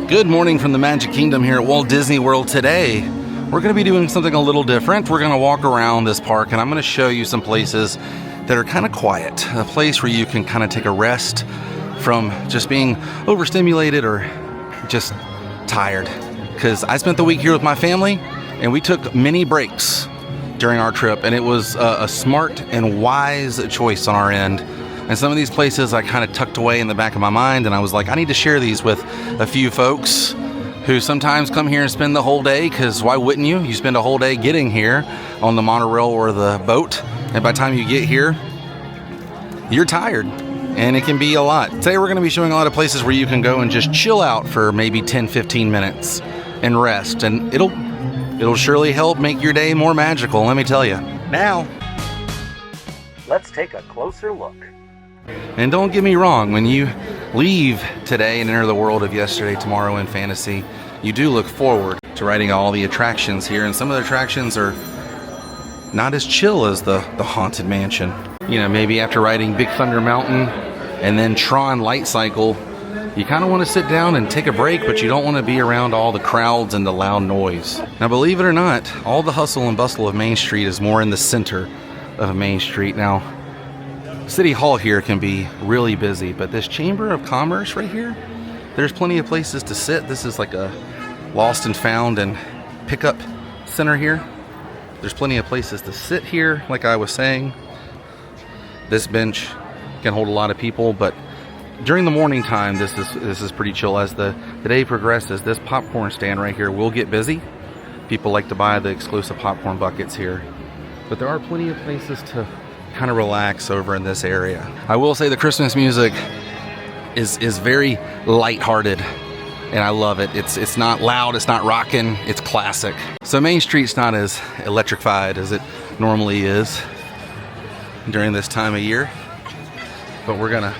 Good morning from the Magic Kingdom here at Walt Disney World. Today, we're going to be doing something a little different. We're going to walk around this park and I'm going to show you some places that are kind of quiet. A place where you can kind of take a rest from just being overstimulated or just tired. Because I spent the week here with my family and we took many breaks during our trip, and it was a smart and wise choice on our end. And some of these places I kind of tucked away in the back of my mind, and I was like, I need to share these with a few folks who sometimes come here and spend the whole day, because why wouldn't you? You spend a whole day getting here on the monorail or the boat, and by the time you get here, you're tired, and it can be a lot. Today we're going to be showing a lot of places where you can go and just chill out for maybe 10-15 minutes and rest, and it'll surely help make your day more magical, let me tell you. Now, let's take a closer look. And don't get me wrong, when you leave today and enter the world of yesterday, tomorrow, and fantasy, you do look forward to riding all the attractions here, and some of the attractions are not as chill as the Haunted Mansion. You know, maybe after riding Big Thunder Mountain and then Tron Light Cycle, you kind of want to sit down and take a break, but you don't want to be around all the crowds and the loud noise. Now, believe it or not, all the hustle and bustle of Main Street is more in the center of Main Street. Now, City Hall here can be really busy, but this Chamber of Commerce right here, there's plenty of places to sit. This is like a lost and found and pickup center here. There's plenty of places to sit here, like I was saying. This bench can hold a lot of people, but during the morning time, this is pretty chill. As the day progresses, this popcorn stand right here will get busy. People like to buy the exclusive popcorn buckets here, but there are plenty of places to kind of relax over in this area. I will say the Christmas music is very lighthearted, and I love it. It's not loud, it's not rocking, it's classic. So Main Street's not as electrified as it normally is during this time of year, but we're gonna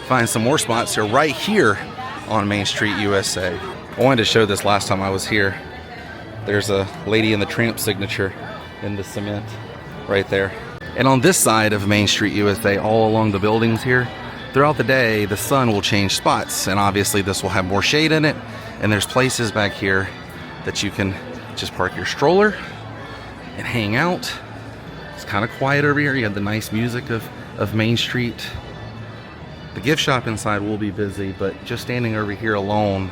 find some more spots here right here on Main Street USA. I wanted to show this last time I was here. There's a Lady in the Tramp signature in the cement right there. And on this side of Main Street USA, all along the buildings here, throughout the day, the sun will change spots, and obviously this will have more shade in it, and there's places back here that you can just park your stroller and hang out. It's kind of quiet over here. You have the nice music of Main Street. The gift shop inside will be busy, but just standing over here alone,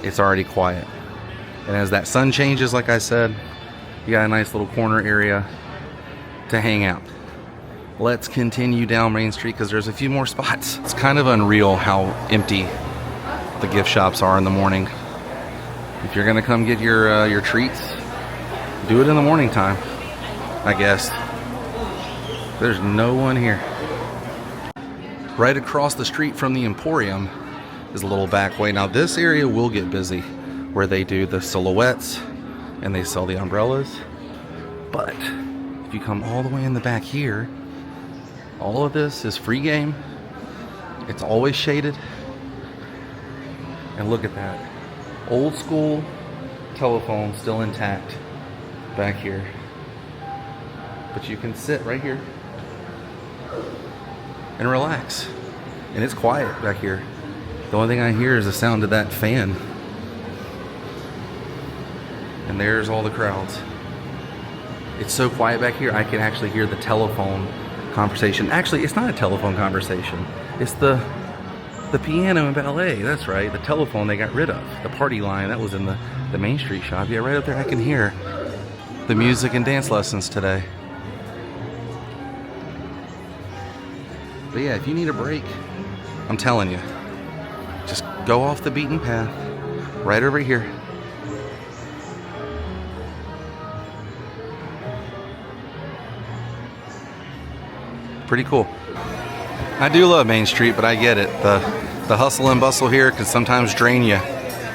it's already quiet. And as that sun changes, like I said, you got a nice little corner area to hang out. Let's continue down Main Street because there's a few more spots. It's kind of unreal how empty the gift shops are in the morning. If you're gonna come get your treats, do it in the morning time, I guess. There's no one here. Right across the street from the Emporium is a little back way. Now this area will get busy where they do the silhouettes and they sell the umbrellas, but if you come all the way in the back here, all of this is free game. It's always shaded. And look at that. Old school telephone still intact back here. But you can sit right here and relax. And it's quiet back here. The only thing I hear is the sound of that fan. And there's all the crowds. It's so quiet back here, I can actually hear the telephone conversation. Actually, it's not a telephone conversation. It's the piano and ballet. That's right, the telephone they got rid of. The party line, that was in the Main Street shop. Yeah, right up there I can hear the music and dance lessons today. But yeah, if you need a break, I'm telling you, just go off the beaten path, right over here. Pretty cool. I do love Main Street, but I get it. The hustle and bustle here can sometimes drain you.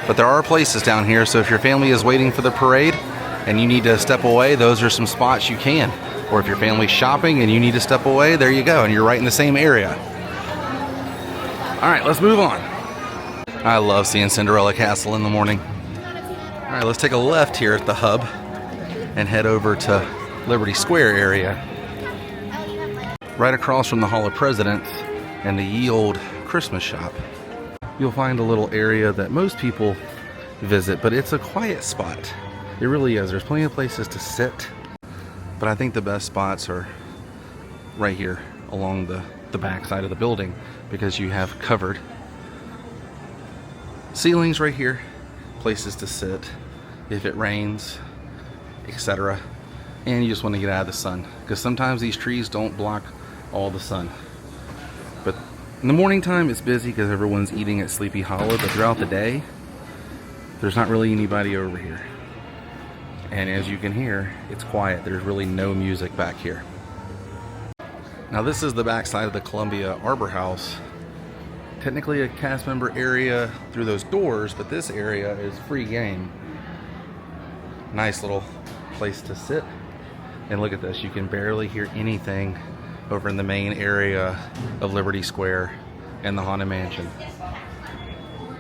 But there are places down here, so if your family is waiting for the parade and you need to step away, those are some spots you can. Or if your family's shopping and you need to step away, there you go, and you're right in the same area. All right, let's move on. I love seeing Cinderella Castle in the morning. All right, let's take a left here at the hub and head over to Liberty Square area. Right across from the Hall of Presidents and the ye olde Christmas shop. you'll find a little area that most people visit, but it's a quiet spot. It really is. There's plenty of places to sit, but I think the best spots are right here along the back side of the building, because you have covered ceilings right here, places to sit if it rains, etc. And you just want to get out of the sun, because sometimes these trees don't block all the sun. But in the morning time it's busy because everyone's eating at Sleepy Hollow, but throughout the day there's not really anybody over here. And as you can hear, it's quiet. There's really no music back here. Now this is the back side of the Columbia Arbor House. Technically a cast member area through those doors, but this area is free game. Nice little place to sit. And look at this, you can barely hear anything over in the main area of Liberty Square and the Haunted Mansion.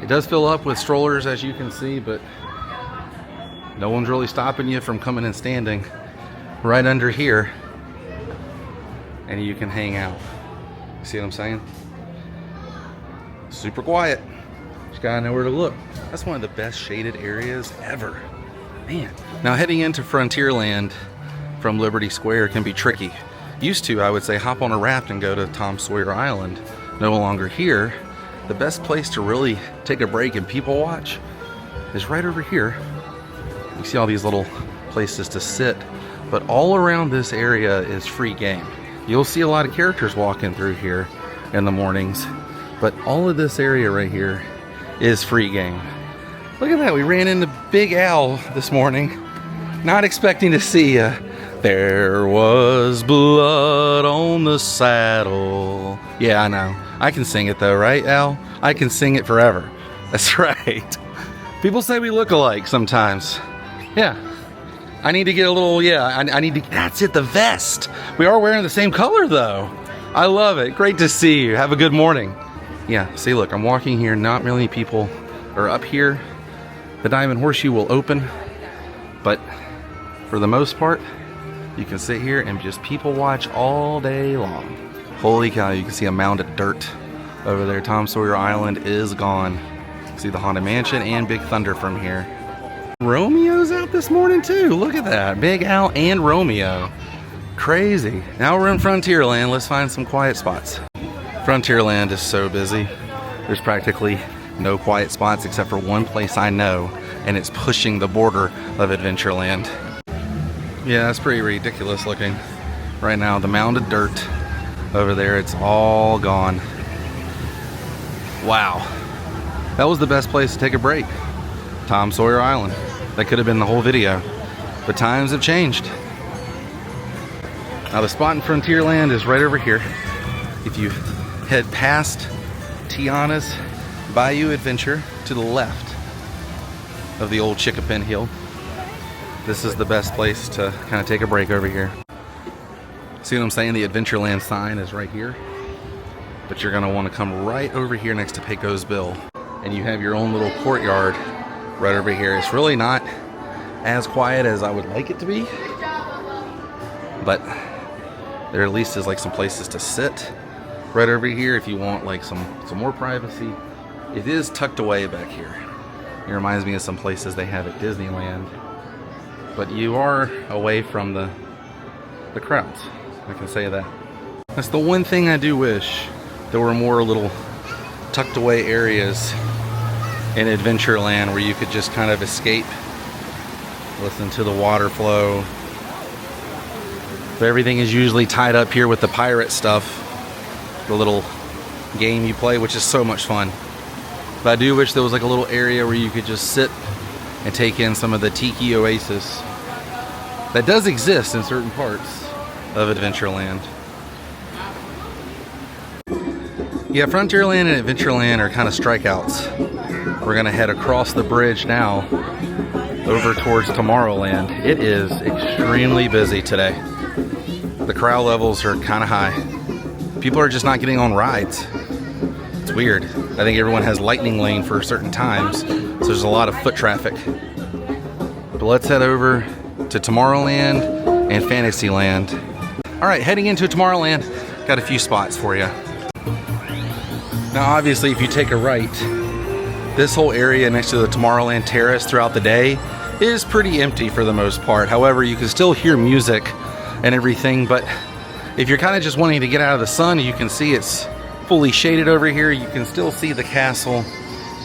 It does fill up with strollers, as you can see, but no one's really stopping you from coming and standing right under here, and you can hang out. See what I'm saying? Super quiet. Just gotta know where to look. That's one of the best shaded areas ever. Man. Now heading into Frontierland from Liberty Square can be tricky. Used to, I would say, hop on a raft and go to Tom Sawyer Island. No longer here. The best place to really take a break and people watch is right over here. You see all these little places to sit, but all around this area is free game. You'll see a lot of characters walking through here in the mornings, but all of this area right here is free game. Look at that, we ran into Big Al this morning, not expecting to see there was blood on the saddle. Yeah, I know. I can sing it though, right, Al? I can sing it forever. That's right. People say we look alike sometimes. Yeah. I need to get a little, I need to, that's it, the vest. We are wearing the same color though. I love it. Great to see you. Have a good morning. Yeah, see, look, I'm walking here. Not many people are up here. The Diamond Horseshoe will open, but for the most part, you can sit here and just people watch all day long. Holy cow, you can see a mound of dirt over there. Tom Sawyer Island is gone. See the Haunted Mansion and Big Thunder from here. Romeo's out this morning too. Look at that. Big Al and Romeo. Crazy. Now we're in Frontierland. Let's find some quiet spots. Frontierland is so busy. There's practically no quiet spots except for one place I know, and it's pushing the border of Adventureland. Yeah, that's pretty ridiculous looking. Right now, the mound of dirt over there, it's all gone. Wow. That was the best place to take a break. Tom Sawyer Island. That could have been the whole video. But times have changed. Now the spot in Frontierland is right over here. If you head past Tiana's Bayou Adventure to the left of the old Chickapin Hill, this is the best place to kind of take a break over here. See what I'm saying? The Adventureland sign is right here. But you're going to want to come right over here next to Pecos Bill. And you have your own little courtyard right over here. It's really not as quiet as I would like it to be. But there at least is like some places to sit right over here if you want like some more privacy. It is tucked away back here. It reminds me of some places they have at Disneyland. But you are away from the crowds. I can say that. That's the one thing I do wish. There were more little tucked away areas in Adventureland where you could just kind of escape, listen to the water flow. But everything is usually tied up here with the pirate stuff, the little game you play, which is so much fun. But I do wish there was like a little area where you could just sit and take in some of the tiki oasis that does exist in certain parts of Adventureland. Yeah, Frontierland and Adventureland are kind of strikeouts. We're gonna head across the bridge now over towards Tomorrowland. It is extremely busy today. The crowd levels are kind of high. People are just not getting on rides. It's weird. I think everyone has lightning lane for certain times, so there's a lot of foot traffic. But let's head over to Tomorrowland and Fantasyland. All right, heading into Tomorrowland, got a few spots for you. Now obviously if you take a right, This whole area next to the Tomorrowland Terrace throughout the day is pretty empty for the most part. However, you can still hear music and everything, but if you're kind of just wanting to get out of the sun, you can see it's fully shaded over here. You can still see the castle,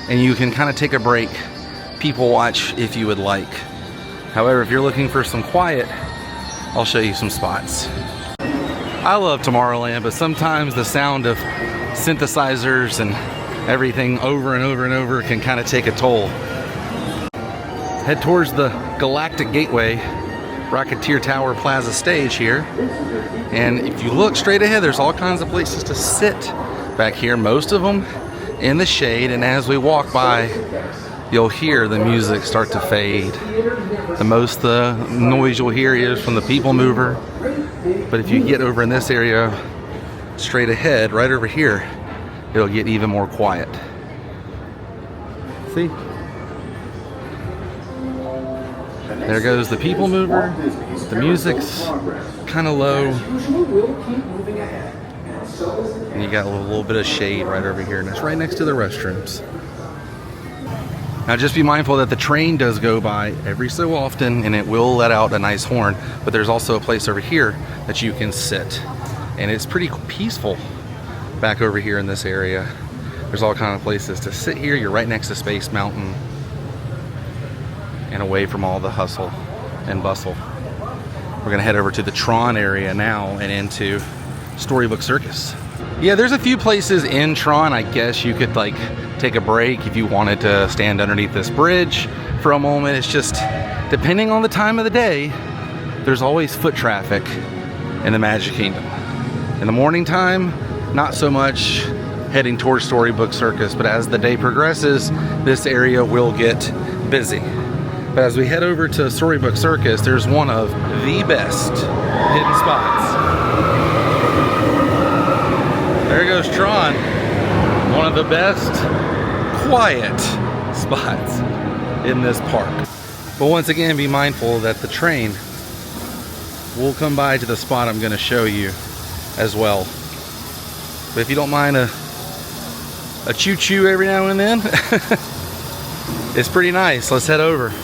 and you can kind of take a break, people watch if you would like. However, if you're looking for some quiet, I'll show you some spots. I love Tomorrowland, but sometimes the sound of synthesizers and everything over and over and over can kind of take a toll. Head towards the Galactic Gateway, Rocketeer Tower Plaza stage here. And if you look straight ahead, there's all kinds of places to sit back here, most of them in the shade. And as we walk by, you'll hear the music start to fade. The most noise you'll hear is from the people mover. But if you get over in this area, straight ahead, right over here, it'll get even more quiet. See? There goes the people mover. The music's kind of low. And you got a little bit of shade right over here, and it's right next to the restrooms. Now just be mindful that the train does go by every so often, and it will let out a nice horn, but there's also a place over here that you can sit. And it's pretty peaceful back over here in this area. There's all kinds of places to sit here. You're right next to Space Mountain and away from all the hustle and bustle. We're gonna head over to the Tron area now and into Storybook Circus. Yeah, there's a few places in Tron. I guess you could like take a break if you wanted to stand underneath this bridge for a moment. It's just, depending on the time of the day, there's always foot traffic in the Magic Kingdom. In the morning time, not so much heading towards Storybook Circus, but as the day progresses, this area will get busy. But as we head over to Storybook Circus, there's one of the best hidden spots. There goes Tron, one of the best quiet spots in this park. But once again, be mindful that the train will come by to the spot I'm going to show you as well. But if you don't mind a choo-choo every now and then, it's pretty nice. Let's head over.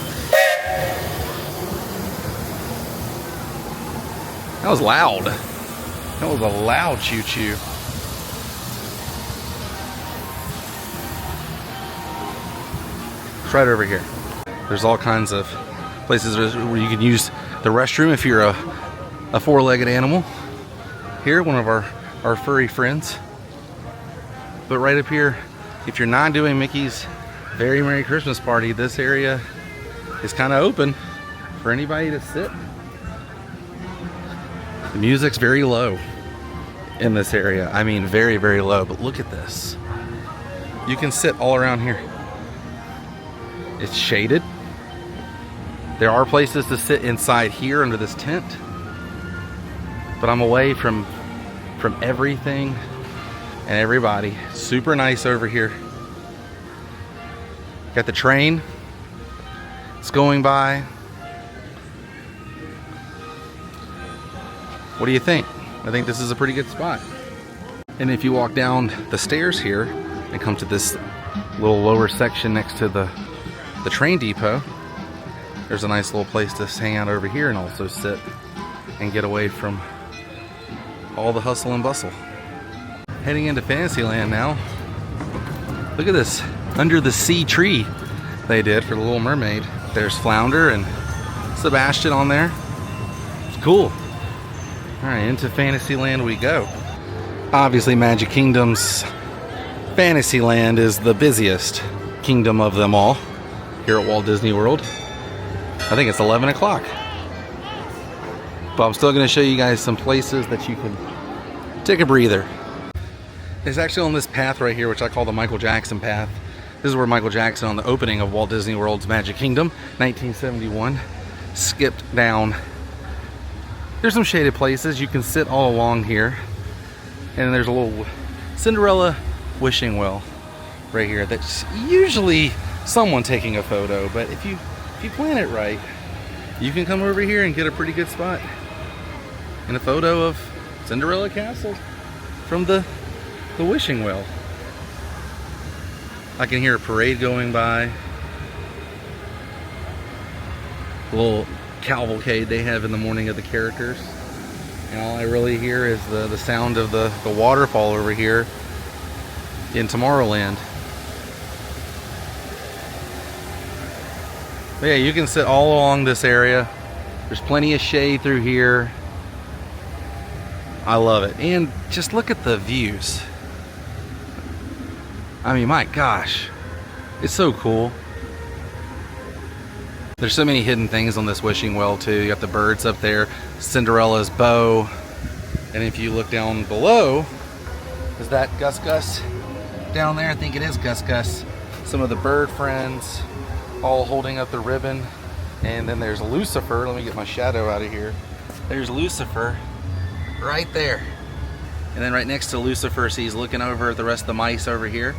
That was loud. That was a loud choo-choo. It's right over here. There's all kinds of places where you can use the restroom if you're a four-legged animal. Here, one of our furry friends. But right up here, if you're not doing Mickey's Very Merry Christmas Party, this area is kind of open for anybody to sit. The music's very low in this area. I mean, very, very low. But look at this. You can sit all around here. It's shaded. There are places to sit inside here under this tent. But I'm away from everything and everybody. Super nice over here. Got the train. It's going by. What do you think? I think this is a pretty good spot. And if you walk down the stairs here and come to this little lower section next to the train depot, there's a nice little place to hang out over here and also sit and get away from all the hustle and bustle. Heading into Fantasyland now. Look at this under the sea tree they did for the Little Mermaid. There's Flounder and Sebastian on there. It's cool. All right, into Fantasyland we go. Obviously, Magic Kingdom's Fantasyland is the busiest kingdom of them all here at Walt Disney World. I think it's 11 o'clock. But I'm still going to show you guys some places that you can take a breather. It's actually on this path right here, which I call the Michael Jackson path. This is where Michael Jackson, on the opening of Walt Disney World's Magic Kingdom, 1971, skipped down. There's some shaded places. You can sit all along here. And there's a little Cinderella wishing well right here. That's usually someone taking a photo, but if you plan it right, you can come over here and get a pretty good spot in a photo of Cinderella Castle from the wishing well. I can hear a parade going by. A little cavalcade they have in the morning of the characters. And all I really hear is the sound of the waterfall over here in Tomorrowland. But yeah, you can sit all along this area. There's plenty of shade through here. I love it. And just look at the views. I mean, my gosh, it's so cool. There's so many hidden things on this wishing well too. You got the birds up there, Cinderella's bow, and if you look down below, is that Gus Gus down there? I think it is Gus Gus. Some of the bird friends all holding up the ribbon, and then there's Lucifer. Let me get my shadow out of here. There's Lucifer right there, and then right next to Lucifer, so he's looking over at the rest of the mice over here.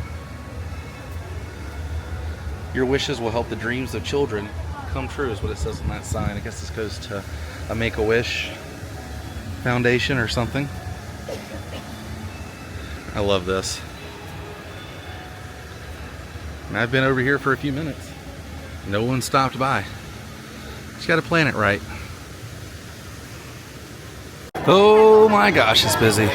Your wishes will help the dreams of children come true is what it says on that sign. I guess this goes to a Make-A-Wish foundation or something. I love this. And I've been over here for a few minutes. No one stopped by. Just got to plan it right. Oh my gosh, it's busy.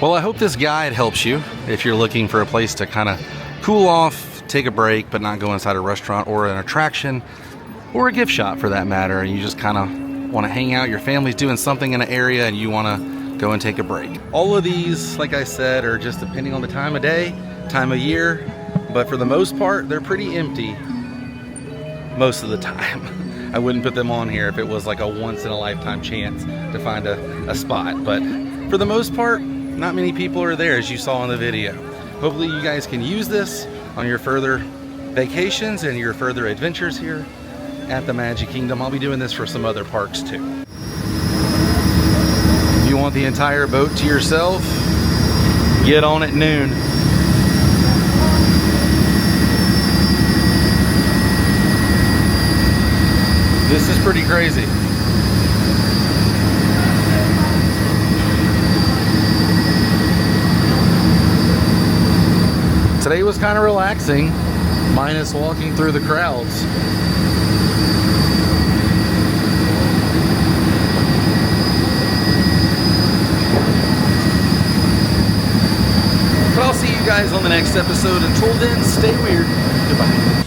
Well, I hope this guide helps you if you're looking for a place to kind of cool off, take a break, but not go inside a restaurant or an attraction or a gift shop for that matter, and you just kind of want to hang out, your family's doing something in an area and you want to go and take a break. All of these, like I said, are just depending on the time of day, time of year, but for the most part, they're pretty empty most of the time. I wouldn't put them on here if it was like a once-in-a-lifetime chance to find a spot, but for the most part, not many people are there, as you saw in the video. Hopefully you guys can use this on your further vacations and your further adventures here at the Magic Kingdom. I'll be doing this for some other parks too. If you want the entire boat to yourself, get on at noon. This is pretty crazy. Today was kind of relaxing, minus walking through the crowds. But I'll see you guys on the next episode. Until then, stay weird. Goodbye.